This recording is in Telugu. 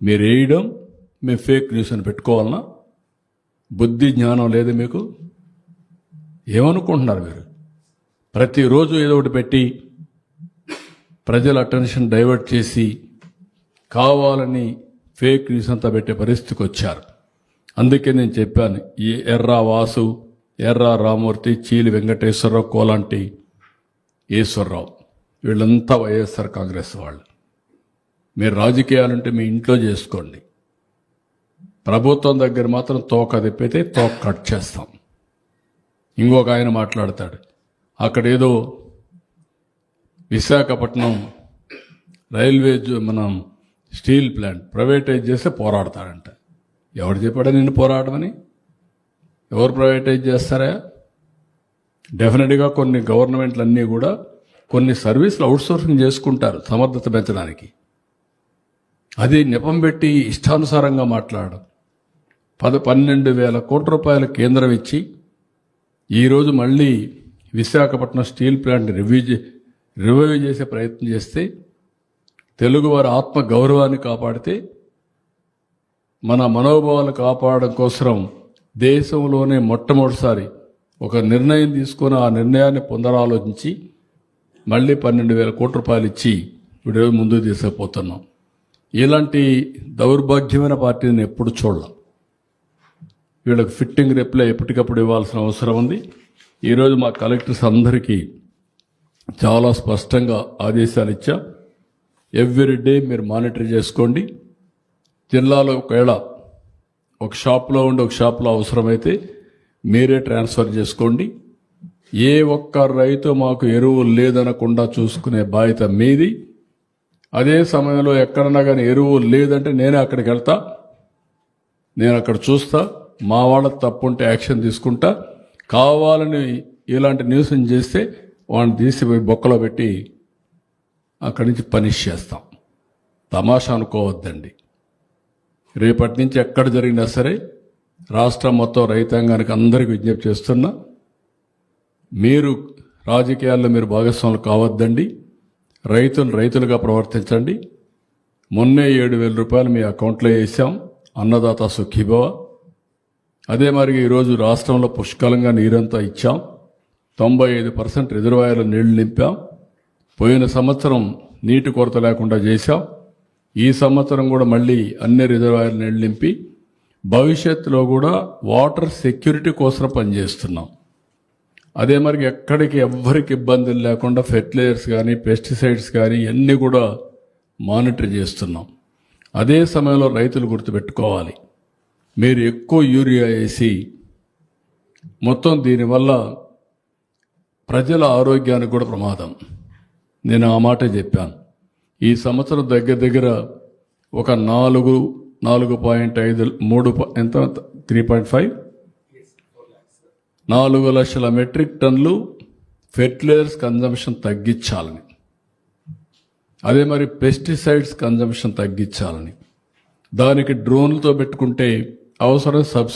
మీరు వేయడం మేము ఫేక్ న్యూస్ అని పెట్టుకోవాలన్నా? బుద్ధి జ్ఞానం లేదు మీకు? ఏమనుకుంటున్నారు మీరు? ప్రతిరోజు ఏదో ఒకటి పెట్టి ప్రజల అటెన్షన్ డైవర్ట్ చేసి కావాలని ఫేక్ న్యూస్ అంతా పెట్టే పరిస్థితికి వచ్చారు. అందుకే నేను చెప్పాను, ఈ ఎర్రా వాసు, ఎర్రా రామూర్తి, చీలి వెంకటేశ్వరరావు, కోలాంటి ఈశ్వరరావు వీళ్ళంతా వైఎస్ఆర్ కాంగ్రెస్ వాళ్ళు. మీరు రాజకీయాలంటే మీ ఇంట్లో చేసుకోండి. ప్రభుత్వం దగ్గర మాత్రం తోక తిప్పితే తోక కట్ చేస్తాం. ఇంకొక ఆయన మాట్లాడతాడు, అక్కడేదో విశాఖపట్నం రైల్వే మనం స్టీల్ ప్లాంట్ ప్రైవేటైజ్ చేస్తే పోరాడతాడంట. ఎవరు చెప్పాడా నిన్ను పోరాడమని? ఎవరు ప్రైవేటైజ్ చేస్తారా? డెఫినెట్గా కొన్ని గవర్నమెంట్లన్నీ కూడా కొన్ని సర్వీసులు అవుట్సోర్సింగ్ చేసుకుంటారు సమర్థత పెంచడానికి. అది నెపం పెట్టి ఇష్టానుసారంగా మాట్లాడడం. 12,000 కోట్ల రూపాయల కేంద్రం ఇచ్చి ఈరోజు మళ్ళీ విశాఖపట్నం స్టీల్ ప్లాంట్ రివైవ్ చేసే ప్రయత్నం చేస్తే, తెలుగువారి ఆత్మ గౌరవాన్ని కాపాడితే, మన మనోభావాలు కాపాడడం కోసం దేశంలోనే మొట్టమొదటిసారి ఒక నిర్ణయం తీసుకొని ఆ నిర్ణయాన్ని పునరాలోచించి మళ్ళీ 12,000 కోట్ల రూపాయలు ఇచ్చి వీడియో ముందుకు తీసుకుపోతున్నాం. ఇలాంటి దౌర్భాగ్యమైన పార్టీని ఎప్పుడు చూడలేం. వీళ్ళకి ఫిట్టింగ్ రిప్లై ఎప్పటికప్పుడు ఇవ్వాల్సిన అవసరం ఉంది. ఈరోజు మా కలెక్టర్స్ అందరికీ చాలా స్పష్టంగా ఆదేశాలు ఇచ్చా. ఎవ్రీ డే మీరు మానిటర్ చేసుకోండి. జిల్లాలో ఒకవేళ ఒక షాప్లో ఉండి ఒక షాప్లో అవసరమైతే మీరే ట్రాన్స్ఫర్ చేసుకోండి. ఏ ఒక్క రైతు మాకు ఎరువులు లేదనకుండా చూసుకునే బాధ్యత మీది. అదే సమయంలో ఎక్కడన్నా కానీ ఎరువులు లేదంటే నేనే అక్కడికి వెళ్తా, నేను అక్కడ చూస్తా. మా వాళ్ళ తప్పుంటే యాక్షన్ తీసుకుంటా. కావాలని ఇలాంటి న్యూస్ చేస్తే వాడిని తీసిపోయి బొక్కలో పెట్టి అక్కడి నుంచి పనిష్ చేస్తాం. తమాషా అనుకోవద్దండి. రేపటి నుంచి ఎక్కడ జరిగినా సరే రాష్ట్రం మొత్తం రైతాంగానికి అందరికీ విజ్ఞప్తి చేస్తున్నా, మీరు రాజకీయాల్లో మీరు భాగస్వాములు కావద్దండి. రైతులుగా ప్రవర్తించండి. మొన్నే 7,000 రూపాయలు మీ అకౌంట్లో వేసాం, అన్నదాత సుఖీభవ. అదే మరి ఈరోజు రాష్ట్రంలో పుష్కలంగా నీరంతా ఇచ్చాం. 95% రిజర్వాయర్ల నీళ్లు నింపాం. పోయిన సంవత్సరం నీటి కొరత లేకుండా చేశాం. ఈ సంవత్సరం కూడా మళ్ళీ అన్ని రిజర్వాయర్ల నీళ్లు నింపి భవిష్యత్తులో కూడా వాటర్ సెక్యూరిటీ కోసం పనిచేస్తున్నాం. అదే మరి ఎక్కడికి ఎవ్వరికి ఇబ్బందులు లేకుండా ఫెర్టిలైజర్స్ కానీ పెస్టిసైడ్స్ కానీ అన్నీ కూడా మానిటర్ చేస్తున్నాం. అదే సమయంలో రైతులు గుర్తుపెట్టుకోవాలి, మీరు ఎక్కువ యూరియా వేసి మొత్తం దీనివల్ల ప్రజల ఆరోగ్యానికి కూడా ప్రమాదం. నేను ఆ మాట చెప్పాను. ఈ సంవత్సరం దగ్గర ఒక 4.5 ఎంత 3.5 4 లక్షల మెట్రిక్ టన్నులు ఫెర్టిలైజర్స్ కన్జంప్షన్ తగ్గించాలని, అదే మరి పెస్టిసైడ్స్ కన్జంప్షన్ తగ్గించాలని, దానికి డ్రోన్లతో పెట్టుకుంటే అవసరం సబ్సిడీ